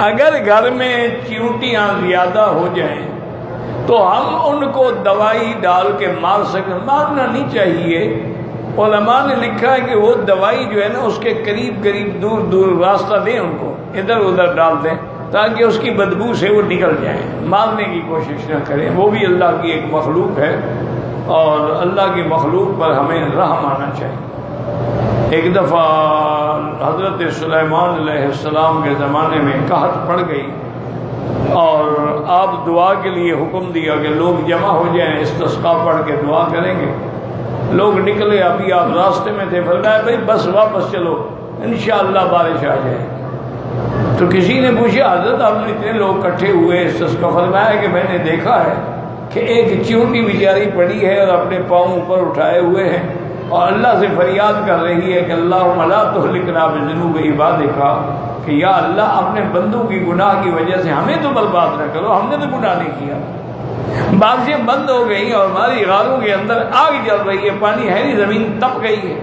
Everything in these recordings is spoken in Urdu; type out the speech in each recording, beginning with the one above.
اگر گھر میں چیونٹیاں زیادہ ہو جائیں تو ہم ان کو دوائی ڈال کے مار سکیں؟ مارنا نہیں چاہیے۔ علماء نے لکھا ہے کہ وہ دوائی جو ہے نا اس کے قریب قریب دور دور راستہ دیں، ان کو ادھر ادھر ڈال دیں تاکہ اس کی بدبو سے وہ نکل جائیں۔ مارنے کی کوشش نہ کریں، وہ بھی اللہ کی ایک مخلوق ہے اور اللہ کی مخلوق پر ہمیں رحم آنا چاہیے۔ ایک دفعہ حضرت سلیمان علیہ السلام کے زمانے میں قحط پڑ گئی اور آپ دعا کے لیے حکم دیا کہ لوگ جمع ہو جائیں، استسقاء پڑھ کے دعا کریں گے۔ لوگ نکلے، ابھی آپ راستے میں تھے، فرمایا بھائی بس واپس چلو، انشاءاللہ بارش آ جائے گی۔ تو کسی نے پوچھا حضرت آپ نے اتنے لوگ اکٹھے ہوئے استسقاء، فرمایا کہ میں نے دیکھا ہے کہ ایک چیونٹی بیچاری پڑی ہے اور اپنے پاؤں اوپر اٹھائے ہوئے ہیں اور اللہ سے فریاد کر رہی ہے کہ اللہم لا تہلکنا بذنوب عبادک، کہ یا اللہ اپنے بندوں کی گناہ کی وجہ سے ہمیں تو برباد نہ کرو، ہم نے تو گناہ نہیں کیا۔ بارشیں بند ہو گئی اور ہماری غاروں کے اندر آگ جل رہی ہے، پانی ہے نہیں، زمین تپ گئی ہے،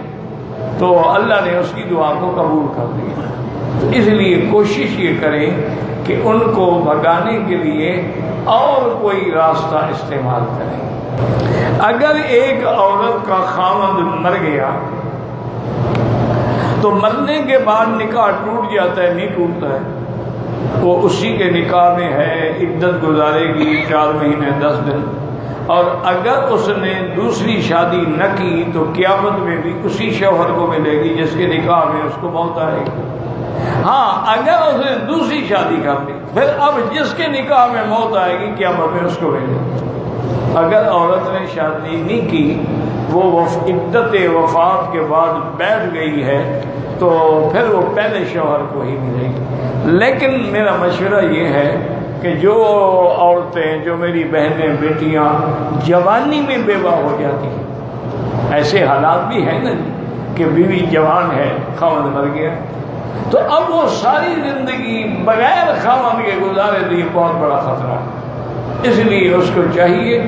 تو اللہ نے اس کی دعا کو قبول کر لیا۔ تو اس لیے کوشش یہ کریں کہ ان کو بھگانے کے لیے اور کوئی راستہ استعمال کریں۔ اگر ایک عورت کا خاوند مر گیا تو مرنے کے بعد نکاح ٹوٹ جاتا ہے؟ نہیں ٹوٹتا ہے، وہ اسی کے نکاح میں ہے، عدت گزارے گی 4 مہینے 10 دن، اور اگر اس نے دوسری شادی نہ کی تو قیامت میں بھی اسی شوہر کو ملے گی جس کے نکاح میں اس کو موت آئے گی۔ ہاں اگر اس نے دوسری شادی کر لی پھر اب جس کے نکاح میں موت آئے گی قیامت میں اس کو ملے گی۔ اگر عورت نے شادی نہیں کی، وہ عدت وفات کے بعد بیٹھ گئی ہے، تو پھر وہ پہلے شوہر کو ہی ملے گی۔ لیکن میرا مشورہ یہ ہے کہ جو عورتیں، جو میری بہنیں بیٹیاں جوانی میں بیوہ ہو جاتی ہیں، ایسے حالات بھی ہیں نا کہ بیوی جوان ہے، خاوند مر گیا، تو اب وہ ساری زندگی بغیر خاوند کے گزارے تو یہ بہت بڑا خطرہ ہے۔ اس لیے اس کو چاہیے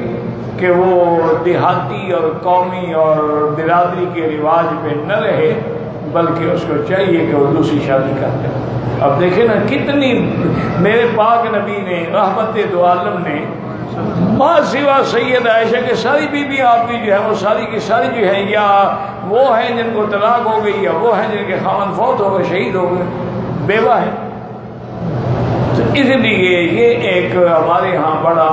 کہ وہ دیہاتی اور قومی اور برادری کے رواج پہ نہ رہے، بلکہ اس کو چاہیے کہ وہ دوسری شادی کر دے۔ اب دیکھیں نا کتنی میرے پاک نبی نے رحمت دو عالم نے ماں سوا سید عائشہ کے ساری بیوی آپ کی جو ہے وہ ساری کی ساری جو ہے یا وہ ہیں جن کو طلاق ہو گئی یا وہ ہیں جن کے خاوند فوت ہو گئے، شہید ہو گئے، بیوہ ہیں۔ تو اس لیے یہ ایک ہمارے ہاں بڑا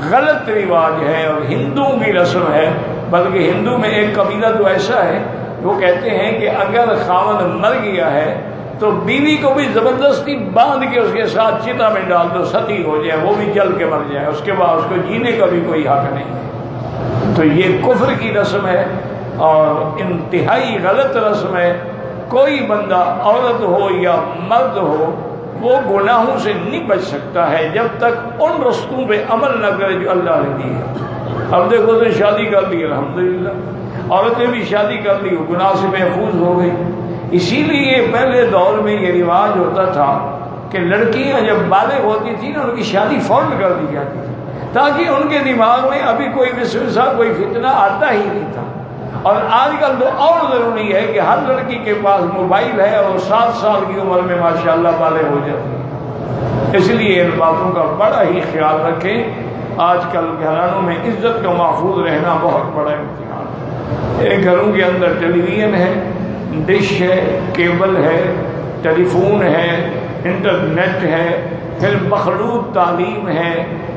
غلط رواج ہے اور ہندوؤں کی رسم ہے، بلکہ ہندو میں ایک قبیلہ تو ایسا ہے وہ کہتے ہیں کہ اگر خاوند مر گیا ہے تو بیوی کو بھی زبردستی باندھ کے اس کے ساتھ چتا میں ڈال دو، ستی ہو جائے، وہ بھی جل کے مر جائے، اس کے بعد اس کو جینے کا بھی کوئی حق نہیں۔ تو یہ کفر کی رسم ہے اور انتہائی غلط رسم ہے۔ کوئی بندہ عورت ہو یا مرد ہو وہ گناہوں سے نہیں بچ سکتا ہے جب تک ان رستوں پہ عمل نہ کرے جو اللہ نے دی ہے۔ اب دیکھو اس نے شادی کر لی، الحمدللہ، عورت نے بھی شادی کر لی، وہ گناہ سے محفوظ ہو گئی۔ اسی لیے پہلے دور میں یہ رواج ہوتا تھا کہ لڑکیاں جب بالغ ہوتی تھیں نا ان کی شادی فوراً کر دی جاتی تھی تاکہ ان کے دماغ میں ابھی کوئی وسوسہ، کوئی فتنہ آتا ہی نہیں تھا۔ اور آج کل تو اور ضروری ہے کہ ہر لڑکی کے پاس موبائل ہے اور 7 سال کی عمر میں ماشاءاللہ بالغ ہو جاتی ہے۔ اس لیے ان باتوں کا بڑا ہی خیال رکھیں۔ آج کل گھرانوں میں عزت کا محفوظ رہنا بہت بڑا امتحان ہے۔ ایک گھروں کے اندر ٹیلی ویژن ہے، ڈش ہے، کیبل ہے، ٹیلی فون ہے، انٹرنیٹ ہے، پھر مخلوط تعلیم ہے،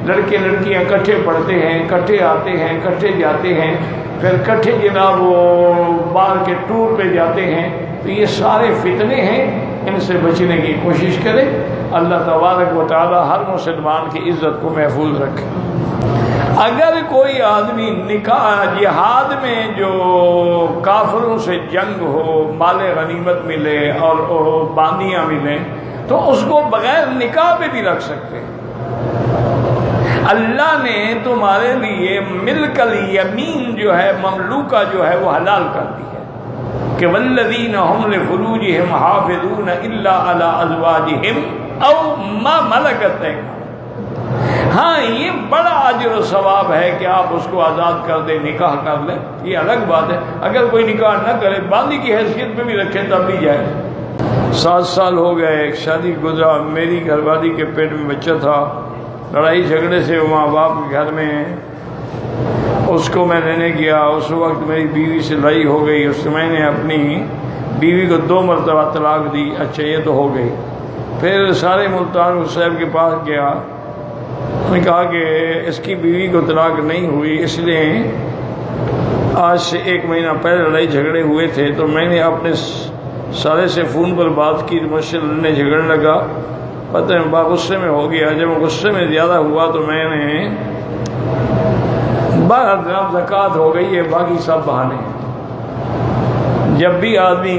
لڑکے لڑکیاں کٹھے پڑھتے ہیں، کٹھے آتے ہیں، کٹھے جاتے ہیں، پھر کٹھے جناب وہ باہر کے ٹور پہ جاتے ہیں۔ تو یہ سارے فتنے ہیں، ان سے بچنے کی کوشش کریں۔ اللہ تبارک و تعالی ہر مسلمان کی عزت کو محفوظ رکھے۔ اگر کوئی آدمی نکاح جہاد میں جو کافروں سے جنگ ہو، مال غنیمت ملے اور باندیاں ملیں تو اس کو بغیر نکاح پہ بھی رکھ سکتے ہیں۔ اللہ نے تمہارے لیے ملک الیمین جو ہے، مملوکہ جو ہے وہ حلال کر دی ہے کہ والذین هم لفروجهم حافظون الا علی ازواجهم او ما ملکت ایمانہم۔ ہاں یہ بڑا اجر و ثواب ہے کہ آپ اس کو آزاد کر دیں، نکاح کر لیں، یہ الگ بات ہے۔ اگر کوئی نکاح نہ کرے، باندی کی حیثیت پہ بھی رکھے تب بھی جائے۔ 7 سال ہو گئے، ایک شادی گزرا، میری گھر والی کے پیٹ میں بچہ تھا، لڑائی جھگڑے سے ماں باپ کے گھر میں اس کو میں لینے گیا، اس وقت میری بیوی سے لڑائی ہو گئی، اس سے میں نے اپنی بیوی کو 2 مرتبہ طلاق دی۔ اچھا یہ تو ہو گئی۔ پھر سارے ملتان صاحب کے پاس گیا، انہوں نے کہا کہ اس کی بیوی کو طلاق نہیں ہوئی، اس لیے آج سے 1 مہینہ پہلے لڑائی جھگڑے ہوئے تھے، تو میں نے اپنے سارے سے فون پر بات کی، مجھ سے لڑنے جھگڑنے لگا، پتہ ہے باپ غصے میں ہو گیا۔ جب غصے میں زیادہ ہوا تو میں نے 12 گرام زکوٰۃ ہو گئی ہے، باقی سب بہانے ہیں۔ جب بھی آدمی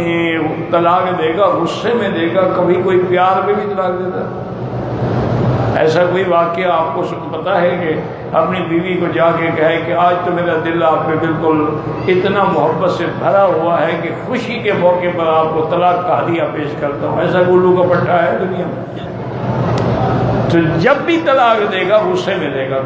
طلاق دے گا غصے میں دے گا، کبھی کوئی پیار میں بھی طلاق دیتا ہے۔ ایسا کوئی واقعہ آپ کو پتا ہے کہ اپنی بیوی کو جا کے کہے کہ آج تو میرا دل آپ پہ بالکل اتنا محبت سے بھرا ہوا ہے کہ خوشی کے موقع پر آپ کو طلاق کا ہدیہ پیش کرتا ہوں؟ ایسا گلو کا پٹھا ہے دنیا میں؟ تو جب بھی طلاق دے گا غصے میں دے گا۔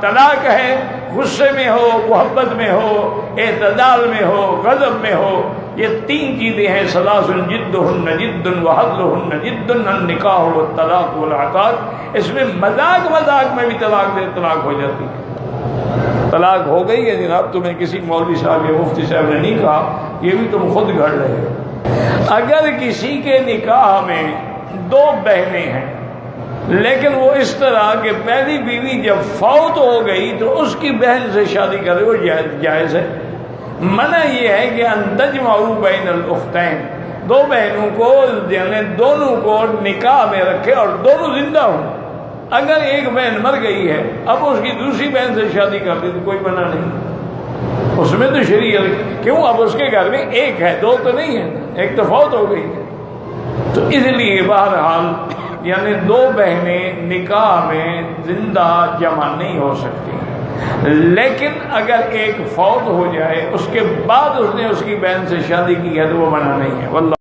طلاق ہے، غصے میں ہو، محبت میں ہو، اعتدال میں ہو، غضب میں ہو، یہ 3 چیزیں ہیں۔ ثلاث جدہن جد وحدہن جد النکاح والطلاق والعقاد۔ اس میں مذاق میں بھی طلاق ہو جاتی ہے۔ طلاق ہو گئی ہے جناب، تمہیں کسی مولوی صاحب یا مفتی صاحب نے نہیں کہا، یہ بھی تم خود گھڑ رہے ہو۔ اگر کسی کے نکاح میں 2 بہنیں ہیں، لیکن وہ اس طرح کہ پہلی بیوی جب فوت ہو گئی تو اس کی بہن سے شادی کرے، وہ جائز ہے۔ منع یہ ہے کہ ان تجمعوا بین الاختین، 2 بہنوں کو یعنی دونوں کو نکاح میں رکھے اور دونوں زندہ ہوں۔ اگر ایک بہن مر گئی ہے، اب اس کی دوسری بہن سے شادی کر دی تو کوئی منع نہیں، اس میں تو شریعت کیوں؟ اب اس کے گھر میں ایک ہے، 2 تو نہیں ہے، ایک تو فوت ہو گئی ہے۔ تو اس لیے بہرحال یعنی 2 بہنیں نکاح میں زندہ جمع نہیں ہو سکتی، لیکن اگر ایک فوت ہو جائے اس کے بعد اس نے اس کی بہن سے شادی کی ہے تو وہ منع نہیں ہے۔ واللہ